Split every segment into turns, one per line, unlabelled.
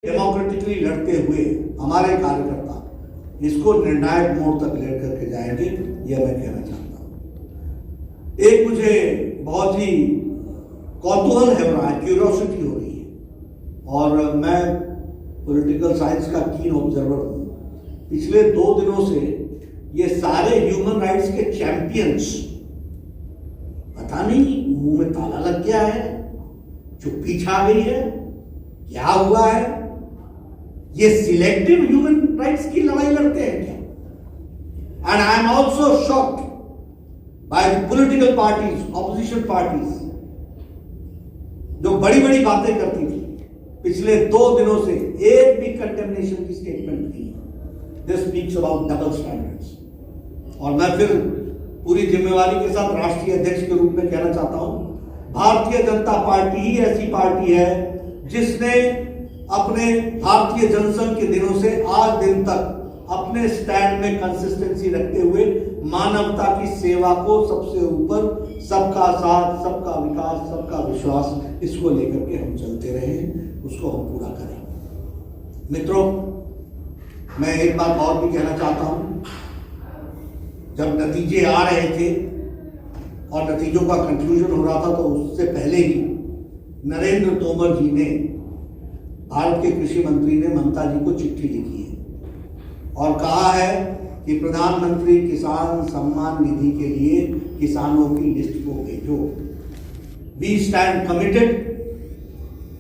Democratically लड़ते हुए हमारे कार्यकर्ता इसको निर्णायक मोड़ तक लेकर के जाएंगे, यह मैं कहना चाहता हूं। एक मुझे बहुत ही कौतूहल है रहा है, क्यूरियोसिटी हो रही है, और मैं पॉलिटिकल साइंस का कीन ऑब्जर्वर हूं। पिछले 2 दिनों से ये सारे ह्यूमन राइट्स के चैंपियंस, पता नहीं मुंह में ताला लग गया है, चुप्पी छा गई है, क्या हुआ है, ये सिलेक्टिव ह्यूमन राइट्स की लड़ाई लड़ते हैं क्या? And I am also shocked by the political parties, opposition parties, जो बड़ी बड़ी बातें करती थी, पिछले 2 दिनों से एक भी कंडेमनेशन की स्टेटमेंट नहीं है। This speaks about double standards. और मैं फिर पूरी जिम्मेवारी के साथ राष्ट्रीय अध्यक्ष के रूप में कहना चाहता हूं, भारतीय जनता पार्टी ही ऐसी पार्टी है जिसने अपने भारतीय जनसंघ के दिनों से आज दिन तक अपने स्टैंड में कंसिस्टेंसी रखते हुए मानवता की सेवा को सबसे ऊपर, सबका साथ, सबका विकास, सबका विश्वास, इसको लेकर के हम चलते रहे, उसको हम पूरा करें। मित्रों, मैं एक बात और भी कहना चाहता हूं। जब नतीजे आ रहे थे और नतीजों का कंक्लूजन हो रहा था, तो उससे पहले ही नरेंद्र तोमर जी ने, भारत के कृषि मंत्री ने ममता जी को चिट्ठी लिखी है और कहा है कि प्रधानमंत्री किसान सम्मान निधि के लिए किसानों की लिस्ट को भेजो। We stand committed.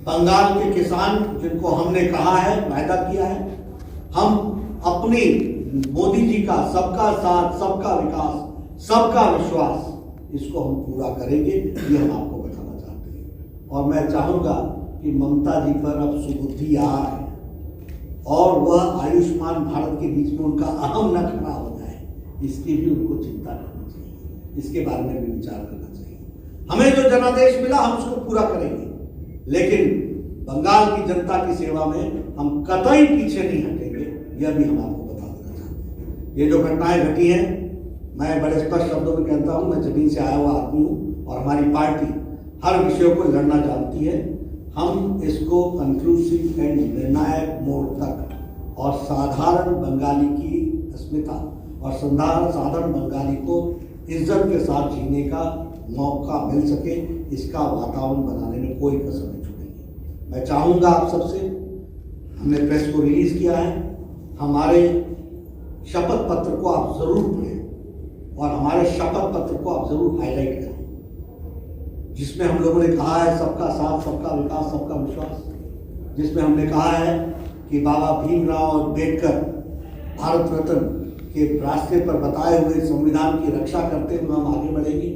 बंगाल के किसान जिनको हमने कहा है, वायदा किया है, हम अपनी मोदी जी का सबका साथ, सबका विकास, सबका विश्वास, इसको हम पूरा करेंगे, ये हम आपको बताना चाहते हैं। और मैं चाहूंगा कि ममता जी पर अब सुबुद्धि आए और वह आयुष्मान भारत के बीच में उनका अहम न खड़ा हो जाए, इसकी भी उनको चिंता करनी चाहिए, इसके बारे में भी विचार करना चाहिए। हमें जो जनादेश मिला हम उसको पूरा करेंगे, लेकिन बंगाल की जनता की सेवा में हम कतई पीछे नहीं हटेंगे, यह भी हम आपको बता देना चाहते हैं। ये जो घटनाएं घटी हैं, मैं बड़े स्पष्ट शब्दों में कहता हूं, मैं जमीन से आया हुआ आदमी हूं और हमारी पार्टी हर विषय को लड़ना जानती है। हम इसको कंक्लूसिव एंड निर्णायक मोड़ तक और साधारण बंगाली की अस्मिता और साधारण बंगाली को इज्जत के साथ जीने का मौका मिल सके, इसका वातावरण बनाने में कोई कसर नहीं छूटेगी। मैं चाहूंगा आप सबसे, हमने प्रेस को रिलीज किया है, हमारे शपथ पत्र को आप जरूर पढ़ें और हमारे शपथ पत्र को आप जरूर हाईलाइट करें, जिसमें हम लोगों ने कहा है सबका साथ, सबका विकास, सबका विश्वास, जिसमें हमने कहा है कि बाबा भीमराव अम्बेडकर भारत रत्न के रास्ते पर बताए हुए संविधान की रक्षा करते हुए हम आगे बढ़ेंगे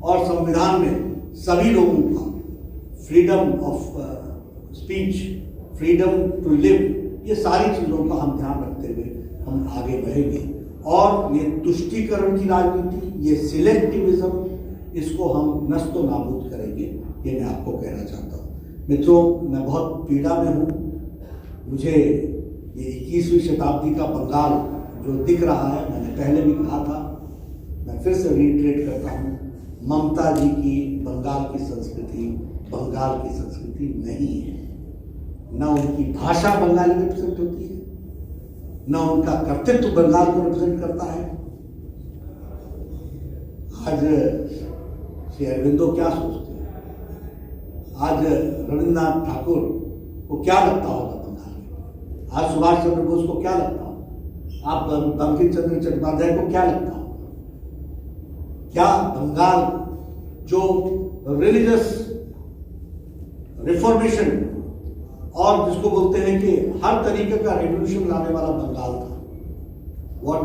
और संविधान में सभी लोगों का freedom of speech, freedom to live, ये सारी चीजों का हम ध्यान रखते हुए हम आगे बढ़ेंगे। और ये तुष्टीकरण की राजनीति, ये सिलेक्टिविज्म, इसको हम नस्तो नाबूद करेंगे, ये मैं आपको कहना चाहता हूँ। मित्रों, मैं बहुत पीड़ा में हूँ। मुझे ये 21वीं शताब्दी का बंगाल जो दिख रहा है, मैंने पहले भी कहा था, मैं फिर से रिट्रेट करता हूँ, ममता जी की बंगाल की संस्कृति बंगाल की संस्कृति नहीं है। न उनकी भाषा बंगाली रिप्रेजेंट होती है, न उनका कर्तृत्व बंगाल को रिप्रेजेंट करता है। आज श्री अरविंदो क्या सोचते हैं? आज रविन्द्रनाथ ठाकुर को क्या लगता होगा बंगाल में? आज सुभाष चंद्र बोस को क्या लगता होगा? आप बंकिम चंद्र चट्टोपाध्याय को क्या लगता होगा? क्या बंगाल जो रिलीजियस रिफॉर्मेशन और जिसको बोलते हैं कि हर तरीके का रेवोल्यूशन लाने वाला बंगाल था, what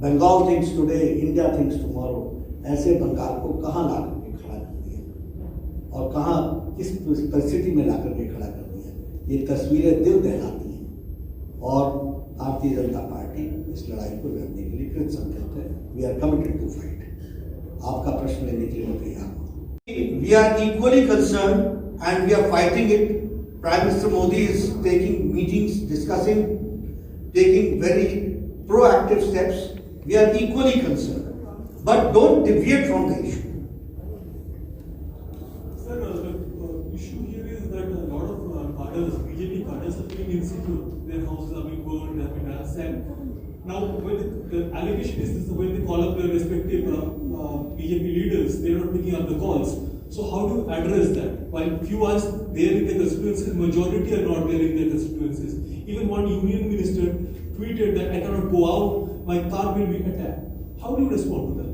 Bengal thinks today, India thinks tomorrow, ऐसे बंगाल को कहाँ ला करके खड़ा कर दिया और कहाँ किस परिस्थिति में ला करके खड़ा कर दिया, ये तस्वीरें दिल दहलाती हैं। और भारतीय जनता पार्टी इस लड़ाई को लड़ने के लिए कृत संकल्प है। We are committed to fight. आपका प्रश्न लेने के लिए मैं तैयार हूँ। We are equally concern and we are fighting it. Prime Minister Modi is taking meetings, discussing, taking very proactive steps. We are equally concerned, but don't deviate from the issue.
Sir, the issue here is that a lot of cadres, BJP cadres, are feeling insecure. Their houses are being burned, they have been ransacked. Now, when the allegation is this, when they call up their respective BJP leaders, they are not picking up the calls. So how do you address that? While few are there in their constituencies, majority are not there in their constituencies. Even one union minister tweeted that I cannot go out, my car will be attacked. How do you respond to that?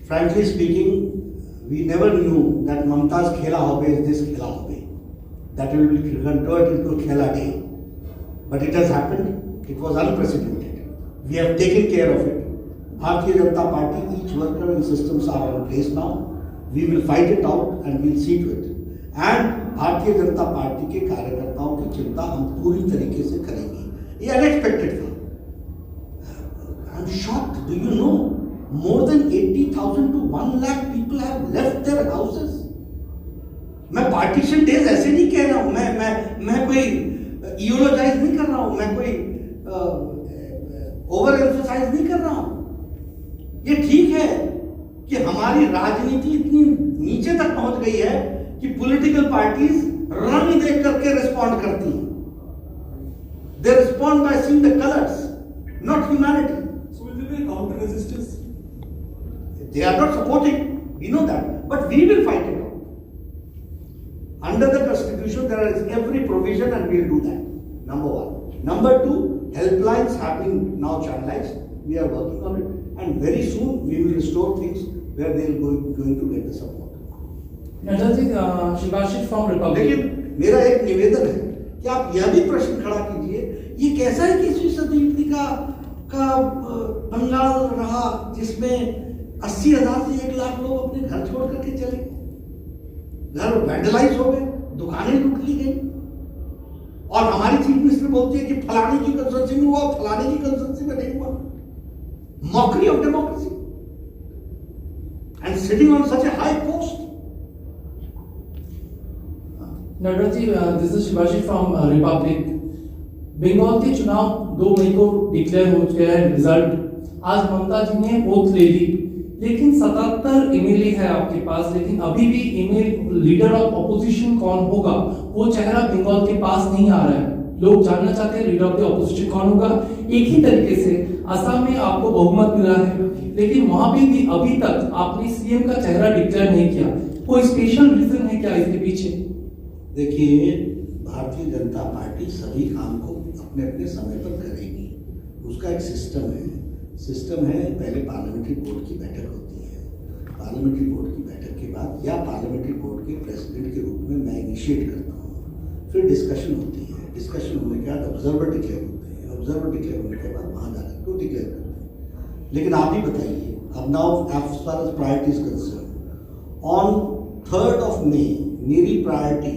Frankly speaking, we never knew that Mamta's Khela Hobe is this Khela Hobe. That will be converted into Khela Day. But it has happened. It was unprecedented. We have taken care of it. Bharatiya Janata Party, each worker and systems are in place now. We will fight it out and we'll see to it. And Bharatiya Janata party के कार्यकर्ताओं की चिंता हम पूरी तरीके से करेंगे. ये अनएक्सपेक्टेड था. I'm shocked. Do you know more than 80,000 to 1 lakh people have left their houses? मैं पार्टीशन डेज ऐसे नहीं कह रहा हूं. मैं कोई इयोलॉजाइज नहीं कर रहा हूं. मैं कोई ओवर एम्फसाइज नहीं कर रहा हूं. ये ठीक है कि हमारी राजनीति इतनी नीचे तक पहुंच गई है कि पॉलिटिकल पार्टीज रंग देख करके रिस्पॉन्ड करती हैं. They respond by seeing the colours, not humanity.
So will there be a counter resistance?
They are not supporting. We know that, but we will fight it out. Under the Constitution, there is every provision, and we will do that. Number one. Number two, helplines have been now channelized. We are working on it, and very soon we will restore things where they are going to get the support.
Nadda ji, Shivashish from Republic.
लेकिन मेरा एक निवेदन है कि आप यह भी प्रश्न खड़ा कीजिए, ये कैसा है कि 21वीं सदी का बंगाल रहा जिसमें 80,000 से 1 लाख लोग अपने घर छोड़ करके चले गए, घर वैंडलाइज हो गए, दुकानें लूट ली गई, और हमारी चीफ मिनिस्टर बोलती है कि फलाने की कंस्टिट्यूंसी में हुआ, फलाने की कंस्टिट्यूंसी में नहीं हुआ. Mockery of democracy and sitting on such a high post.
Nadda ji, this is Shivashish from Republic. Bengal के चुनाव 2 मई को डिक्लेयर हो चुके हैं रिजल्ट. आज ममता जी ने ओथ ले ली, लेकिन 77 एमएलए है आपके पास, लेकिन अभी भी ईमेल लीडर ऑफ ऑपोजिशन कौन होगा वो चेहरा बंगाल के पास नहीं आ रहा है. लोग जानना चाहते हैं लीडर ऑफ द ऑपोजिशन कौन होगा. एक ही तरीके से असम में आपको बहुमत मिला है, लेकिन वहां पे भी अभी तक आपने सीएम का चेहरा डिक्लेयर नहीं किया. कोई स्पेशल रीजन है क्या इसके पीछे?
देखिए, भारतीय जनता पार्टी सभी काम को अपने अपने समय पर करेगी. उसका एक सिस्टम है. पहले पार्लियामेंट्री बोर्ड की बैठक होती है. पार्लियामेंट्री बोर्ड की बैठक के बाद या पार्लियामेंट्री बोर्ड के प्रेसिडेंट के रूप में मैं इनिशिएट करता हूँ. फिर डिस्कशन होती है. डिस्कशन होने के बाद ऑब्जर्वर डिक्लेयर होते हैं. ऑब्जर्वर डिक्लेयर होने के बाद वहाँ जाकर को डिक्लेयर करते हैं. लेकिन आप ही बताइए, अब now as far as priority is concern, on 3rd May मेरी प्रायोरिटी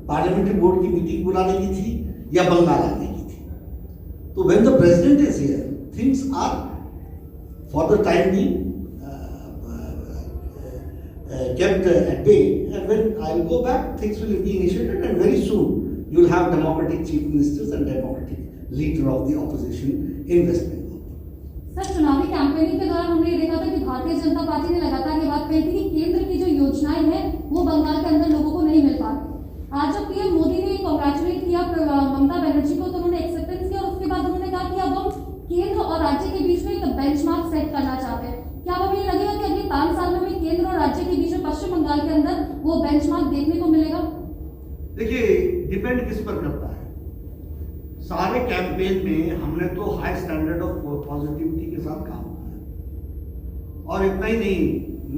पार्लियामेंट्री बोर्ड की मीटिंग बुलाने की थी या बंगाल आने की थी. तो when the president is here, things are for the time being kept at bay, and when I will go back, things will be initiated, and very soon you will have democratic chief ministers and democratic leader of the opposition in West Bengal.
Sir, चुनावी campaigning के दौरान हमने देखा था कि Bharatiya Janata party ने लगातार ये बात कही थी कि केंद्र की जो योजनाएं हैं वो बंगाल के अंदर लोगों को नहीं मिल पा रही. आज जब पीएम मोदी ने कांग्रेचुलेट किया ममता बनर्जी को, तो उन्होंने एक्सेप्टेंस किया, और उसके बाद उन्होंने कहा कि अब हम केंद्र और राज्य के बीच में एक बेंचमार्क सेट करना चाहते हैं. क्या अब हमें लगेगा कि अगले 5 साल में हमें केंद्र और राज्य के बीच में पश्चिम बंगाल के अंदर वो बेंचमार्क देखने को मिलेगा?
देखिए, डिपेंड किस पर करता है. सारे कैंपेन में हमने तो हाई स्टैंडर्ड ऑफ पॉजिटिविटी के साथ काम किया, और इतना ही नहीं,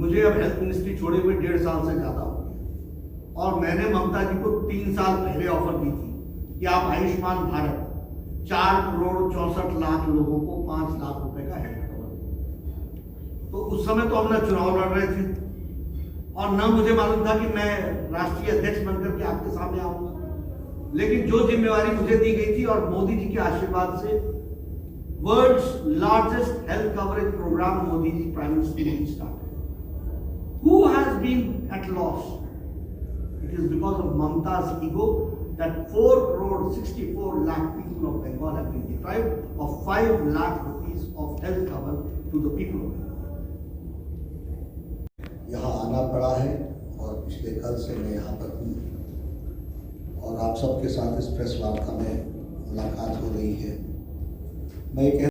मुझे अब हेल्थ मिनिस्ट्री छोड़े हुए 1.5 साल से ज्यादा हो गया, और मैंने ममता जी को 3 साल पहले ऑफर की थी कि आप आयुष्मान भारत 4 करोड़ 64 लाख लोगों को 5 लाख रुपए का हेल्थ कवर. तो उस समय तो हम ना चुनाव लड़ रहे थे, और न मुझे मालूम था कि मैं राष्ट्रीय अध्यक्ष बनकर के आपके सामने आऊंगा. लेकिन जो जिम्मेवारी मुझे दी गई थी, और मोदी जी के आशीर्वाद से world's largest health coverage program Modi ji prime minister ने start. Who has been at loss? It is because of Mamata's ego that 4 crore 64 lakh people of Bengal have been deprived of 5 lakh rupees of health cover to the people of Bengal. यहाँ आना पड़ा है, और पिछले कल से मैं यहाँ पर हूँ, और आप सबके साथ इस प्रेस वार्ता में मुलाकात हो रही है। मैं कह